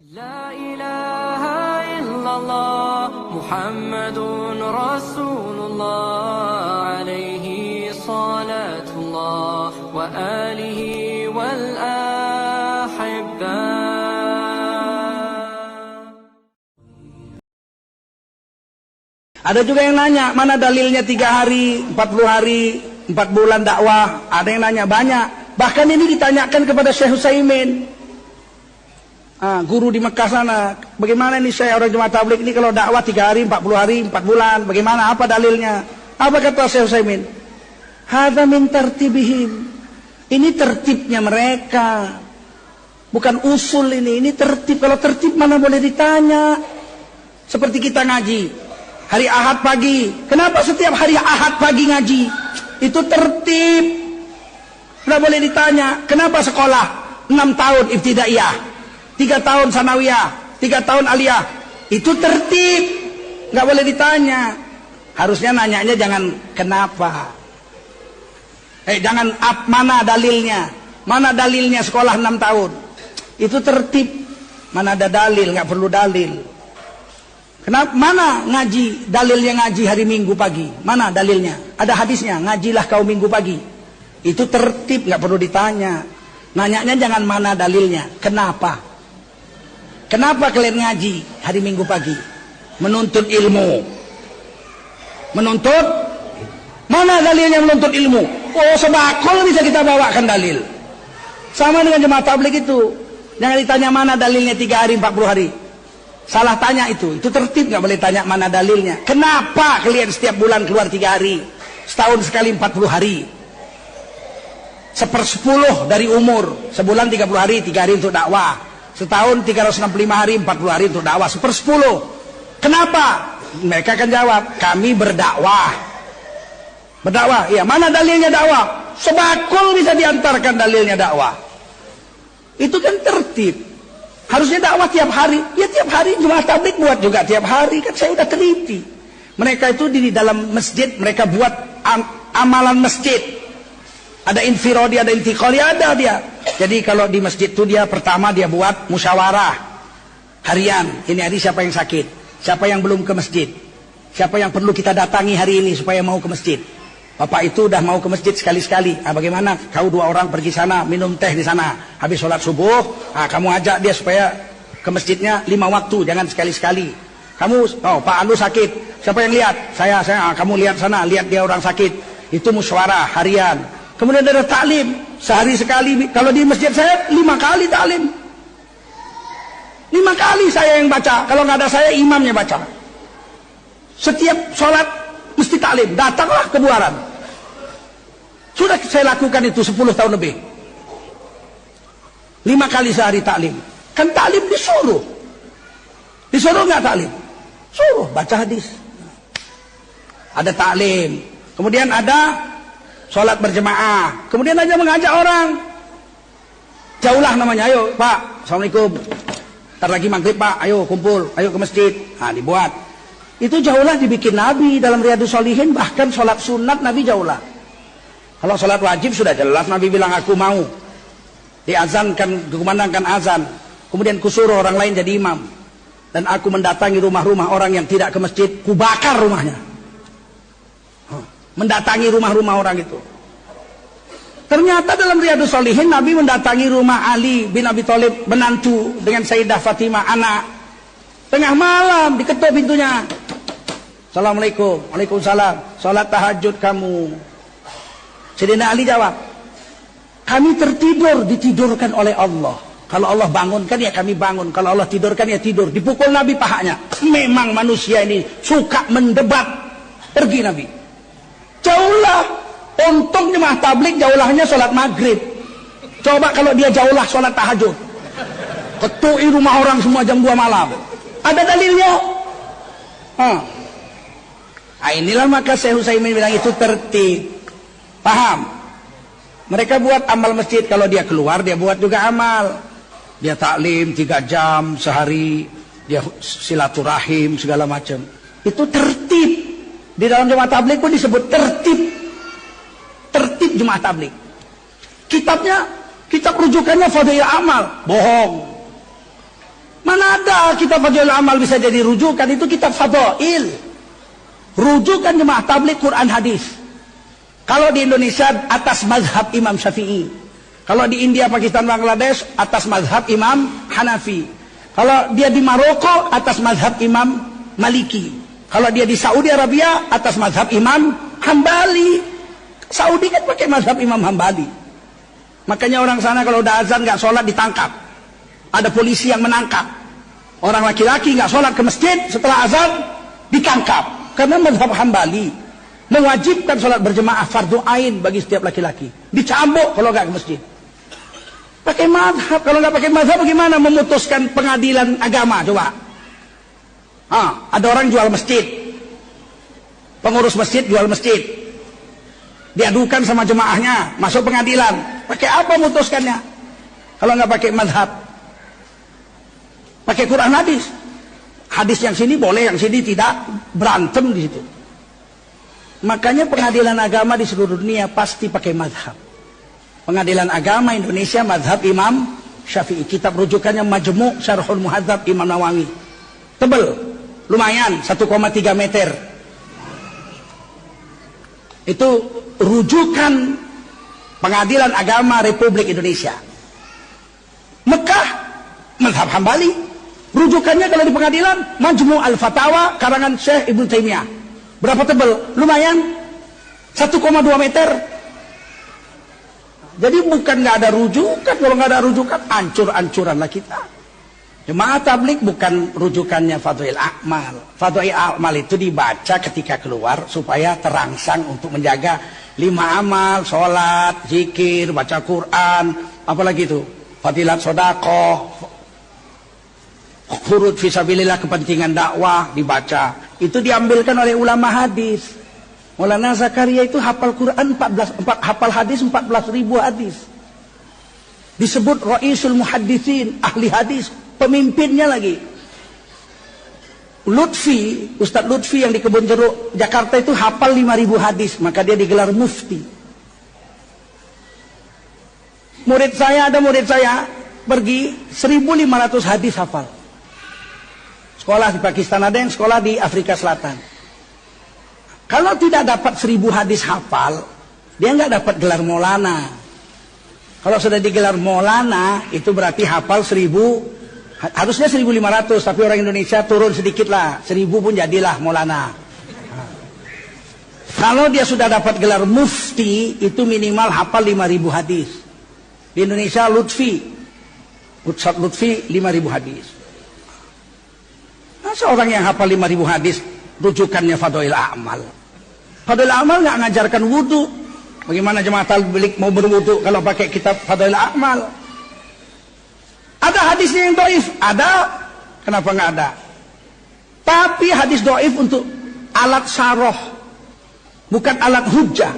La ilaha illallah Muhammadun Rasulullah alaihi salatullah wa alihi wal ahibbah. Ada juga yang nanya, mana dalilnya 3 hari, 40 hari, 4 bulan dakwah? Ada yang nanya banyak. Bahkan ini ditanyakan kepada Syekh Utsaimin. Guru di Mekah sana, bagaimana ini saya orang jemaah tabligh ini kalau dakwah 3 hari, 40 hari, 4 bulan, bagaimana, apa dalilnya? Apa kata Syekh Utsaimin? Hadza min tartibihim. Ini tertibnya mereka. Bukan usul ini tertib. Kalau tertib mana boleh ditanya. Seperti kita ngaji. Hari Ahad pagi. Kenapa setiap hari Ahad pagi ngaji? Itu tertib. Tidak boleh ditanya. Kenapa sekolah 6 tahun ibtidaiyah? 3 tahun sanawiyah, 3 tahun aliyah, itu tertib, nggak boleh ditanya. Harusnya nanyanya jangan kenapa, jangan mana dalilnya sekolah 6 tahun, itu tertib. Mana ada dalil, nggak perlu dalil. Kenapa? Mana ngaji, dalilnya ngaji hari Minggu pagi, mana dalilnya? Ada hadisnya, ngajilah kau Minggu pagi. Itu tertib, nggak perlu ditanya. Nanyanya jangan mana dalilnya, kenapa? Kenapa kalian ngaji hari Minggu pagi? Menuntut ilmu. Menuntut? Mana dalilnya menuntut ilmu? Oh, sebakul bisa kita bawakan dalil. Sama dengan jemaah tabligh itu. Jangan ditanya mana dalilnya 3 hari, 40 hari. Salah tanya itu. Itu tertib, nggak boleh tanya mana dalilnya. Kenapa kalian setiap bulan keluar 3 hari? Setahun sekali 40 hari. 1/10 dari umur. Sebulan 30 hari, 3 hari untuk dakwah. Setahun 365 hari, 40 hari untuk dakwah. 1/10. Kenapa? Mereka akan jawab, kami berdakwah. Berdakwah, iya. Mana dalilnya dakwah? Sebakul bisa diantarkan dalilnya dakwah. Itu kan tertib. Harusnya dakwah tiap hari. Ya tiap hari, jemaah tabligh buat juga tiap hari. Kan saya udah teliti. Mereka itu di dalam masjid, mereka buat amalan masjid. Ada infirodi, ada intiqali, ada dia. Jadi kalau di masjid itu dia pertama dia buat musyawarah harian. Ini hari siapa yang sakit, siapa yang belum ke masjid, siapa yang perlu kita datangi hari ini supaya mau ke masjid. Bapak itu udah mau ke masjid sekali-sekali. Bagaimana kau 2 orang pergi sana minum teh di sana. Habis sholat subuh, kamu ajak dia supaya ke masjidnya 5 waktu, jangan sekali-sekali. Kamu, Pak Anu sakit, siapa yang lihat? Saya. Kamu lihat sana, lihat dia orang sakit. Itu musyawarah harian. Kemudian ada taklim, sehari sekali. Kalau di masjid saya 5 kali taklim. 5 kali saya yang baca. Kalau nggak ada saya, imamnya baca. Setiap sholat mesti taklim. Datanglah ke Buaran. Sudah saya lakukan itu 10 tahun lebih. 5 kali sehari taklim. Kan taklim disuruh. Disuruh nggak taklim? Suruh baca hadis. Ada taklim. Kemudian ada sholat berjemaah. Kemudian aja mengajak orang. Jauhlah namanya, ayo Pak, Assalamualaikum. Ntar lagi maghrib Pak, ayo kumpul, ayo ke masjid. Dibuat. Itu jauhlah dibikin Nabi dalam Riyadhus Shalihin. Bahkan sholat sunat Nabi jauhlah. Kalau sholat wajib sudah jelas Nabi bilang aku mau. Diazankan, dikumandangkan azan. Kemudian kusuruh orang lain jadi imam. Dan aku mendatangi rumah-rumah orang yang tidak ke masjid, kubakar rumahnya. Mendatangi rumah-rumah orang itu. Ternyata dalam Riyadhus Shalihin Nabi mendatangi rumah Ali bin Abi Thalib, menantu, dengan Sayyidah Fatimah, anak. Tengah malam diketuk pintunya. Assalamualaikum. Waalaikumsalam. Salat tahajud kamu. Sayyidina Ali jawab, kami tertidur, ditidurkan oleh Allah. Kalau Allah bangunkan ya kami bangun. Kalau Allah tidurkan ya tidur. Dipukul Nabi pahanya. Memang manusia ini suka mendebat. Pergi Nabi. Jauhlah. Untung jemaah tabligh jauhlahnya sholat maghrib. Coba kalau dia jauhlah sholat tahajud. Ketui rumah orang semua jam 2 malam. Ada dalilnya? Inilah maka Syekh Utsaimin bilang itu tertib. Paham? Mereka buat amal masjid. Kalau dia keluar dia buat juga amal. Dia taklim 3 jam sehari. Dia silaturahim segala macam. Itu tertib. Di dalam jemaah tabligh pun disebut tertib. Tertib jemaah tabligh. Kitabnya, kitab rujukannya Fadhil Amal. Bohong. Mana Ada kitab Fadhail Amal bisa jadi rujukan, itu kitab Fadhail. Rujukan jemaah tabligh Quran hadis. Kalau di Indonesia atas mazhab Imam Syafi'i. Kalau di India, Pakistan, Bangladesh atas mazhab Imam Hanafi. Kalau dia di Maroko atas mazhab Imam Maliki. Kalau dia di Saudi Arabia atas mazhab Imam Hambali. Saudi kan pakai mazhab Imam Hambali. Makanya orang sana kalau udah azan nggak sholat ditangkap. Ada polisi yang menangkap. Orang laki-laki nggak sholat ke masjid setelah azan ditangkap. Karena mazhab Hambali mewajibkan sholat berjemaah fardu ain bagi setiap laki-laki. Dicambuk kalau nggak ke masjid. Pakai mazhab. Kalau nggak pakai mazhab bagaimana memutuskan pengadilan agama? Coba. Ada orang jual masjid. Pengurus masjid jual masjid. Diadukan sama jemaahnya, masuk pengadilan. Pakai apa memutuskannya? Kalau nggak pakai mazhab. Pakai Quran hadis. Hadis yang sini boleh, yang sini tidak, berantem di situ. Makanya pengadilan agama di seluruh dunia pasti pakai mazhab. Pengadilan agama Indonesia mazhab Imam Syafi'i. Kitab rujukannya Majmu' Syarhul Muhadzab Imam Nawawi. Tebel, lumayan 1,3 meter. Itu rujukan pengadilan agama Republik Indonesia. Mekah mazhab Hambali. Rujukannya kalau di pengadilan Majmu' Al-Fatawa karangan Syekh Ibnu Taimiyah. Berapa tebal? Lumayan 1,2 meter. Jadi bukan nggak ada rujukan. Kalau nggak ada rujukan, ancur-ancuranlah kita. Jemaah tabligh bukan rujukannya Fadhail Amal. Fadhail Amal itu dibaca ketika keluar supaya terangsang untuk menjaga 5 amal, sholat, zikir, baca Quran, apalagi itu, fadilat sedekah, khurud fisabilillah, kepentingan dakwah dibaca. Itu diambilkan oleh ulama hadis. Maulana Zakaria itu hafal Quran hafal hadis 14.000 hadis. Disebut Raisul Muhadditsin, ahli hadis, pemimpinnya lagi. Lutfi, Ustadz Lutfi yang di Kebun Jeruk Jakarta itu hafal 5.000 hadis, maka dia digelar mufti. Ada murid saya pergi 1.500 hadis hafal. Sekolah di Pakistan, ada yang sekolah di Afrika Selatan. Kalau tidak dapat 1.000 hadis hafal, dia nggak dapat gelar Maulana. Kalau sudah digelar Maulana, itu berarti hafal 1.000, harusnya 1.500, tapi orang Indonesia turun sedikit lah, 1.000 pun jadilah Maulana. Kalau dia sudah dapat gelar mufti, itu minimal hafal 5.000 hadis. Di Indonesia Ustadz Lutfi 5.000 hadis. Nah, seorang yang hafal 5.000 hadis, rujukannya Fadhail Amal. Fadhail Amal nggak ngajarkan wudhu. Bagaimana jemaah tabligh mau berwudhu kalau pakai kitab Fadhail Amal? Ada hadisnya yang dhaif? Ada. Kenapa nggak ada? Tapi hadis dhaif untuk alat syarah, bukan alat hujjah.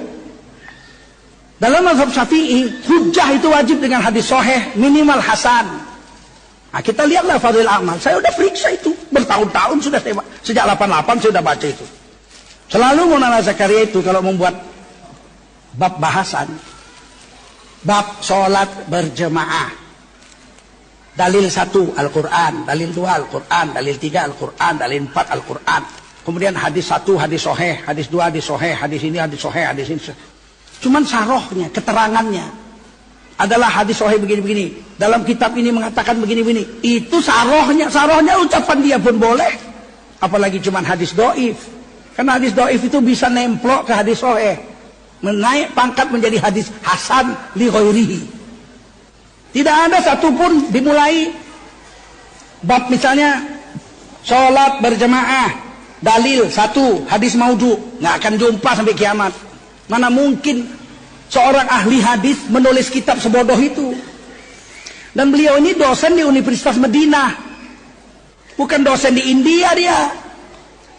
Dalam mazhab Syafi'i, hujjah itu wajib dengan hadis sahih, minimal hasan. Nah, kita lihatlah Fadhail Amal. Saya udah periksa itu bertahun-tahun sudah, sejak 88 saya udah baca itu. Selalu Maulana Zakaria itu kalau membuat bab bahasan, bab sholat berjemaah, dalil 1 Al-Quran, dalil 2 Al-Quran, dalil 3 Al-Quran, dalil 4 Al-Quran. Kemudian hadis 1 hadis sahih, hadis 2 hadis sahih, hadis ini hadis sahih, hadis ini. Cuman sarohnya, keterangannya adalah hadis sahih begini-begini. Dalam kitab ini mengatakan begini-begini. Itu sarohnya ucapan dia pun boleh. Apalagi cuman hadis dhaif. Karena hadis dhaif itu bisa nemplok ke hadis sahih. Menaik pangkat menjadi hadis hasan li ghairihi. Tidak ada satupun dimulai bab misalnya sholat berjemaah, dalil 1 hadis maudhu, nggak akan jumpa sampai kiamat. Mana mungkin seorang ahli hadis menulis kitab sebodoh itu. Dan beliau ini dosen di Universitas Madinah, bukan dosen di India dia.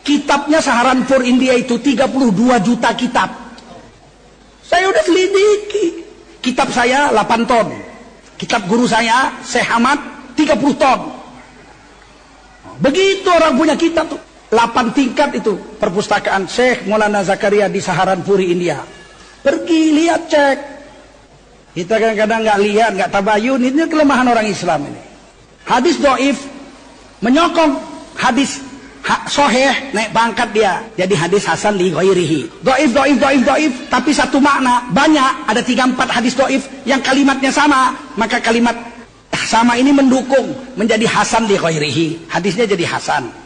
Kitabnya Saharanpur India itu 32 juta kitab. Saya udah selidiki. Kitab saya 8 ton. Kitab guru saya, Syekh Ahmad, 30 ton. Begitu orang punya kitab tuh. 8 tingkat itu perpustakaan Syekh Maulana Zakaria di Saharanpuri India. Pergi lihat, cek. Kita kadang-kadang nggak lihat, nggak tabayun. Ini kelemahan orang Islam ini. Hadis dhaif menyokong hadis sahih, naik pangkat dia jadi hadis hasan li ghairihi. Dhaif, tapi satu makna banyak, ada 3-4 hadis dhaif yang kalimatnya sama, maka kalimat sama ini mendukung menjadi hasan li ghairihi, hadisnya jadi hasan.